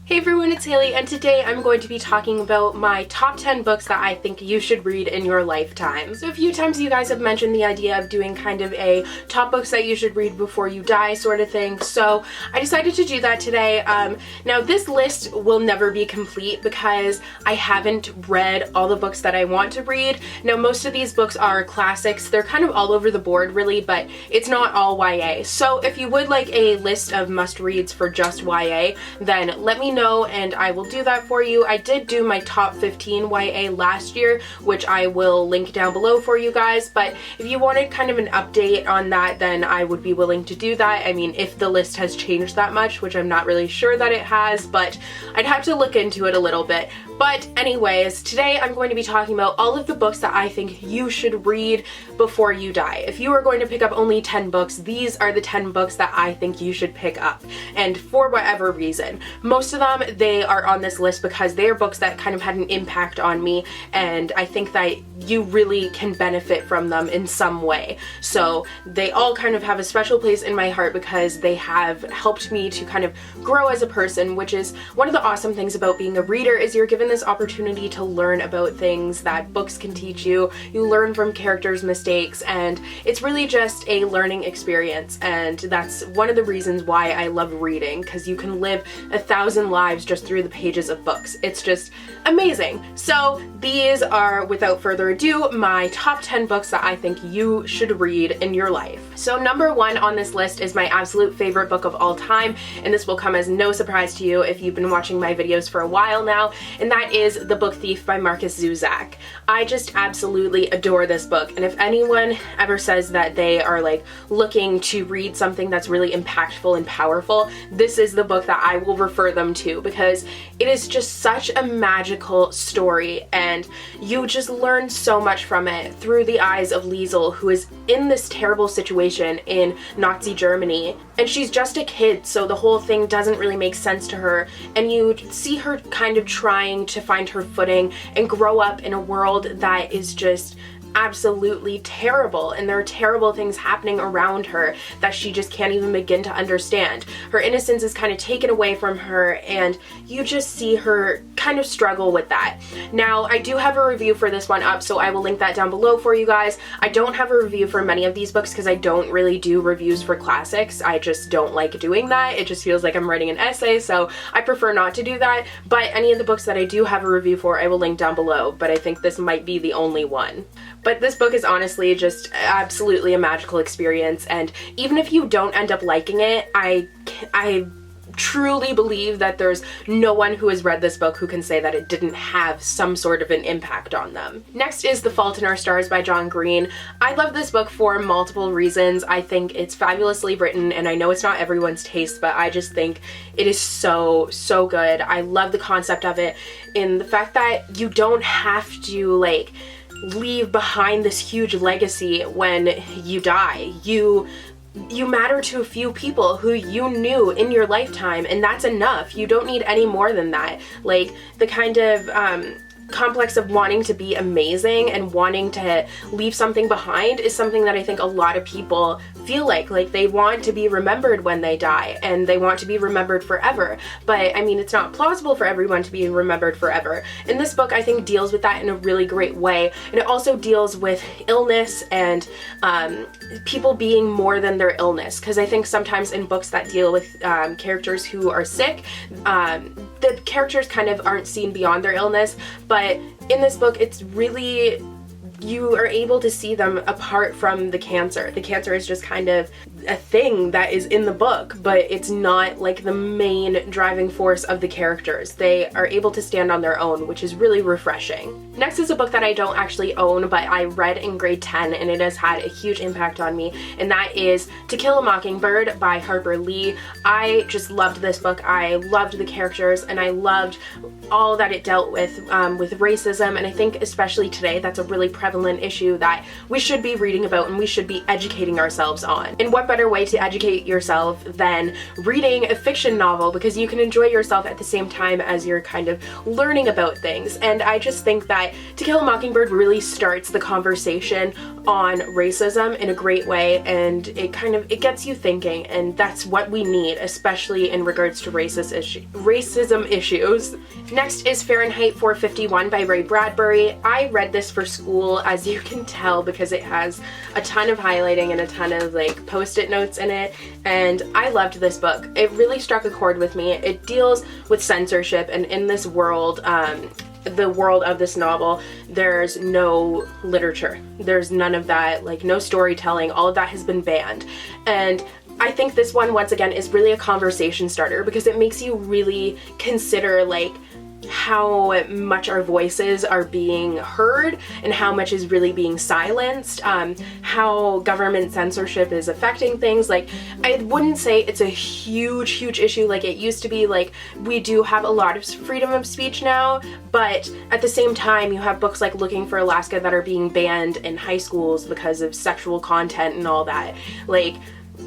Hey everyone, it's Haley, and today I'm going to be talking about my top 10 books that I think you should read in your lifetime. So a few times you guys have mentioned the idea of doing kind of a top books that you should read before you die sort of thing, so I decided to do that today. Now this list will never be complete because I haven't read all the books that I want to read. Now most of these books are classics. They're kind of all over the board really, but it's not all YA. So if you would like a list of must-reads for just YA, then let me know and I will do that for you. I did do my top 15 YA last year, which I will link down below for you guys, but if you wanted kind of an update on that, then I would be willing to do that. I mean, if the list has changed that much, which I'm not really sure that it has, but I'd have to look into it a little bit. But anyways, today I'm going to be talking about all of the books that I think you should read before you die. If you are going to pick up only 10 books, these are the 10 books that I think you should pick up. And for whatever reason, most of them, they are on this list because they are books that kind of had an impact on me, and I think that you really can benefit from them in some way. So they all kind of have a special place in my heart because they have helped me to kind of grow as a person, which is one of the awesome things about being a reader, is you're given this opportunity to learn about things that books can teach you. You learn from characters' mistakes, and it's really just a learning experience, and that's one of the reasons why I love reading, because you can live 1,000 lives just through the pages of books. It's just amazing. So these are, without further ado, my top 10 books that I think you should read in your life. So number 1 on this list is my absolute favorite book of all time, and this will come as no surprise to you if you've been watching my videos for a while now, and that is The Book Thief by Marcus Zusak. I just absolutely adore this book, and if anyone ever says that they are like looking to read something that's really impactful and powerful, this is the book that I will refer them to, because it is just such a magical story, and you just learn so much from it through the eyes of Liesel, who is in this terrible situation in Nazi Germany, and she's just a kid, so the whole thing doesn't really make sense to her, and you see her kind of trying to find her footing and grow up in a world that is just absolutely terrible, and there are terrible things happening around her that she just can't even begin to understand. Her innocence is kind of taken away from her, and you just see her kind of struggle with that. Now, I do have a review for this one up, so I will link that down below for you guys. I don't have a review for many of these books because I don't really do reviews for classics. I just don't like doing that. It just feels like I'm writing an essay, so I prefer not to do that. But any of the books that I do have a review for, I will link down below, but I think this might be the only one. But this book is honestly just absolutely a magical experience, and even if you don't end up liking it, I truly believe that there's no one who has read this book who can say that it didn't have some sort of an impact on them. Next is The Fault in Our Stars by John Green. I love this book for multiple reasons. I think it's fabulously written, and I know it's not everyone's taste, but I just think it is so, so good. I love the concept of it in the fact that you don't have to like leave behind this huge legacy when you die. You matter to a few people who you knew in your lifetime, and that's enough. You don't need any more than that. Like, the kind of complex of wanting to be amazing and wanting to leave something behind is something that I think a lot of people feel like they want to be remembered when they die, and they want to be remembered forever. But I mean, it's not plausible for everyone to be remembered forever. And this book, I think, deals with that in a really great way, and it also deals with illness and people being more than their illness, because I think sometimes in books that deal with characters who are sick, the characters kind of aren't seen beyond their illness, but in this book it's really, you are able to see them apart from the cancer. The cancer is just kind of a thing that is in the book, but it's not like the main driving force of the characters. They are able to stand on their own, which is really refreshing. Next is a book that I don't actually own, but I read in grade 10, and it has had a huge impact on me, and that is To Kill a Mockingbird by Harper Lee. I just loved this book. I loved the characters, and I loved all that it dealt with racism, and I think especially today that's a really prevalent issue that we should be reading about and we should be educating ourselves on. And what better better way to educate yourself than reading a fiction novel, because you can enjoy yourself at the same time as you're kind of learning about things. And I just think that To Kill a Mockingbird really starts the conversation on racism in a great way, and it gets you thinking, and that's what we need, especially in regards to racism issues. Next is Fahrenheit 451 by Ray Bradbury. I read this for school, as you can tell, because it has a ton of highlighting and a ton of like post-it notes in it, and I loved this book. It really struck a chord with me. It deals with censorship, and in this world, the world of this novel, there's no literature. There's none of that, like no storytelling. All of that has been banned. And I think this one, once again, is really a conversation starter, because it makes you really consider like how much our voices are being heard and how much is really being silenced, how government censorship is affecting things. Like, I wouldn't say it's a huge issue like it used to be. Like, we do have a lot of freedom of speech now, but at the same time you have books like Looking for Alaska that are being banned in high schools because of sexual content and all that. Like,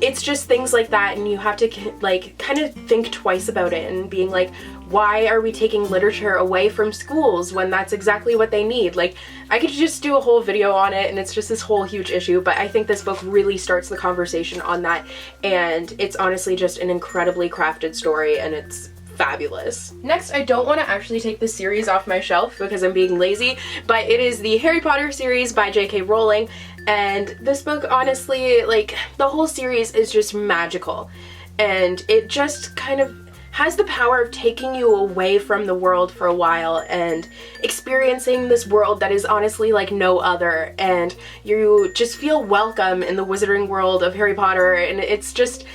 it's just things like that, and you have to like kind of think twice about it and being like, why are we taking literature away from schools when that's exactly what they need? Like, I could just do a whole video on it, and it's just this whole huge issue, but I think this book really starts the conversation on that, and it's honestly just an incredibly crafted story, and it's fabulous. Next, I don't want to actually take this series off my shelf because I'm being lazy, but it is the Harry Potter series by J.K. Rowling, and this book, honestly, like, the whole series is just magical, and it just kind of has the power of taking you away from the world for a while and experiencing this world that is honestly like no other, and you just feel welcome in the wizarding world of Harry Potter, and it's just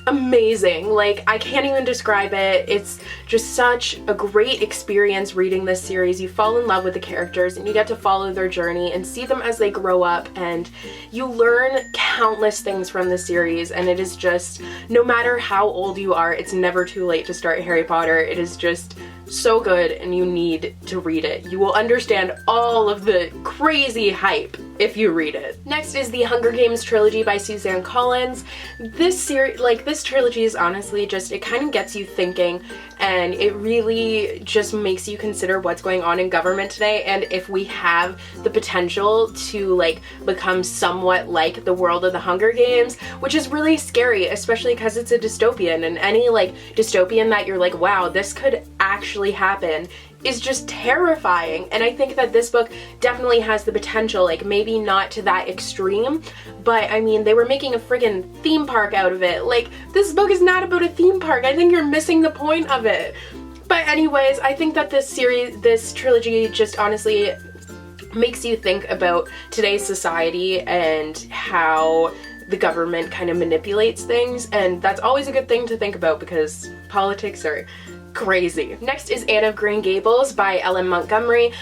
amazing. Like, I can't even describe it. It's just such a great experience reading this series. You fall in love with the characters, and you get to follow their journey and see them as they grow up, and you learn countless things from the series, and it is just, no matter how old you are, it's never too late to start Harry Potter. It is just so good, and you need to read it. You will understand all of the crazy hype if you read it. Next is the Hunger Games trilogy by Suzanne Collins. This series, like, this trilogy is honestly just, it kind of gets you thinking, and it really just makes you consider what's going on in government today, and if we have the potential to like become somewhat like the world of the Hunger Games, which is really scary, especially because it's a dystopian, and any like dystopian that you're like, wow, this could actually happen, is just terrifying. And I think that this book definitely has the potential, like maybe not to that extreme, but I mean, they were making a friggin' theme park out of it. Like, this book is not about a theme park. I think you're missing the point of it. But anyways, I think that this trilogy just honestly makes you think about today's society and how the government kind of manipulates things, and that's always a good thing to think about because politics are crazy. Next is Anne of Green Gables by Ellen Montgomery.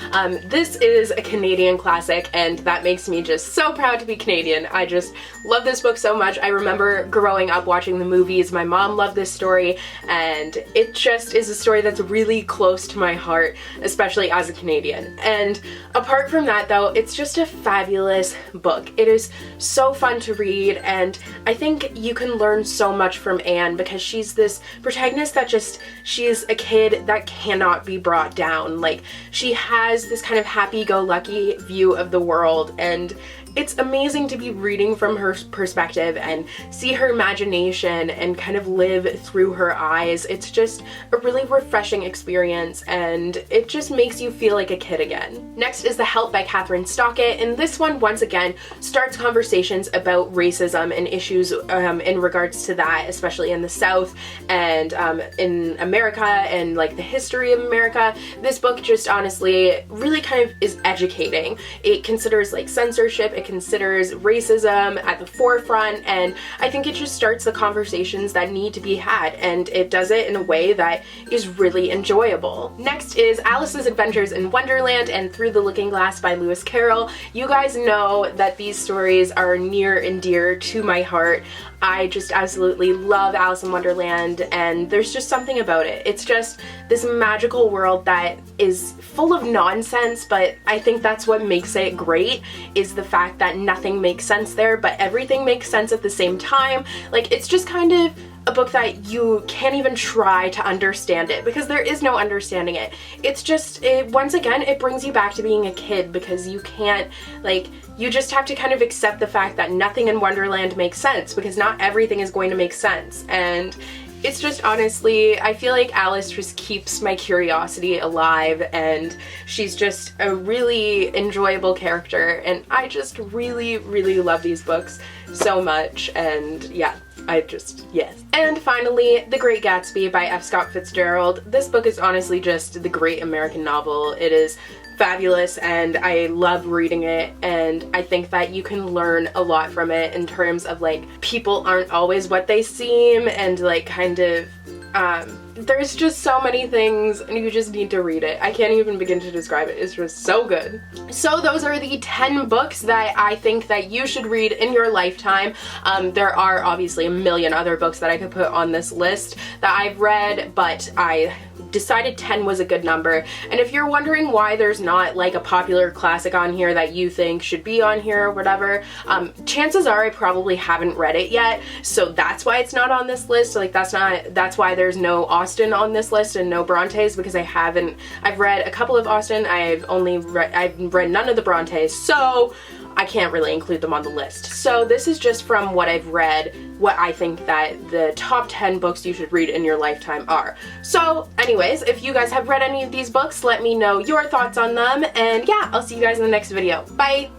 This is a Canadian classic, and that makes me just so proud to be Canadian. I just love this book so much. I remember growing up watching the movies. My mom loved this story, and it just is a story that's really close to my heart, especially as a Canadian. And apart from that, though, it's just a fabulous book. It is so fun to read, and I think you can learn so much from Anne because she's this protagonist that just, she's a kid that cannot be brought down. Like, she has this kind of happy-go-lucky view of the world, and it's amazing to be reading from her perspective and see her imagination and kind of live through her eyes. It's just a really refreshing experience, and it just makes you feel like a kid again. Next is The Help by Catherine Stockett, and this one once again starts conversations about racism and issues in regards to that, especially in the South and in America and like the history of America. This book just honestly really kind of is educating. It considers like censorship, it considers racism at the forefront, and I think it just starts the conversations that need to be had, and it does it in a way that is really enjoyable. Next is Alice's Adventures in Wonderland and Through the Looking Glass by Lewis Carroll. You guys know that these stories are near and dear to my heart. I just absolutely love Alice in Wonderland, and there's just something about it. It's just this magical world that is full of nonsense, but I think that's what makes it great, is the fact fact that nothing makes sense there, but everything makes sense at the same time. Like, it's just kind of a book that you can't even try to understand it, because there is no understanding it. It's just, once again, it brings you back to being a kid, because you can't, like, you just have to kind of accept the fact that nothing in Wonderland makes sense, because not everything is going to make sense. And it's just, honestly, I feel like Alice just keeps my curiosity alive, and she's just a really enjoyable character, and I just really, really love these books so much, and yeah, yes. And finally, The Great Gatsby by F. Scott Fitzgerald. This book is honestly just the great American novel. It is fabulous, and I love reading it, and I think that you can learn a lot from it in terms of, like, people aren't always what they seem, and, like, kind of, there's just so many things, and you just need to read it. I can't even begin to describe it. It's just so good. So those are the 10 books that I think that you should read in your lifetime. There are obviously a million other books that I could put on this list that I've read, but I decided 10 was a good number. And if you're wondering why there's not, like, a popular classic on here that you think should be on here or whatever, chances are I probably haven't read it yet, so that's why it's not on this list. Like, that's why there's no Austen on this list and no Brontes, because I've read a couple of Austen, I've read none of the Brontes, so I can't really include them on the list. So this is just from what I've read, what I think that the top 10 books you should read in your lifetime are. So anyways, if you guys have read any of these books, let me know your thoughts on them, and yeah, I'll see you guys in the next video. Bye!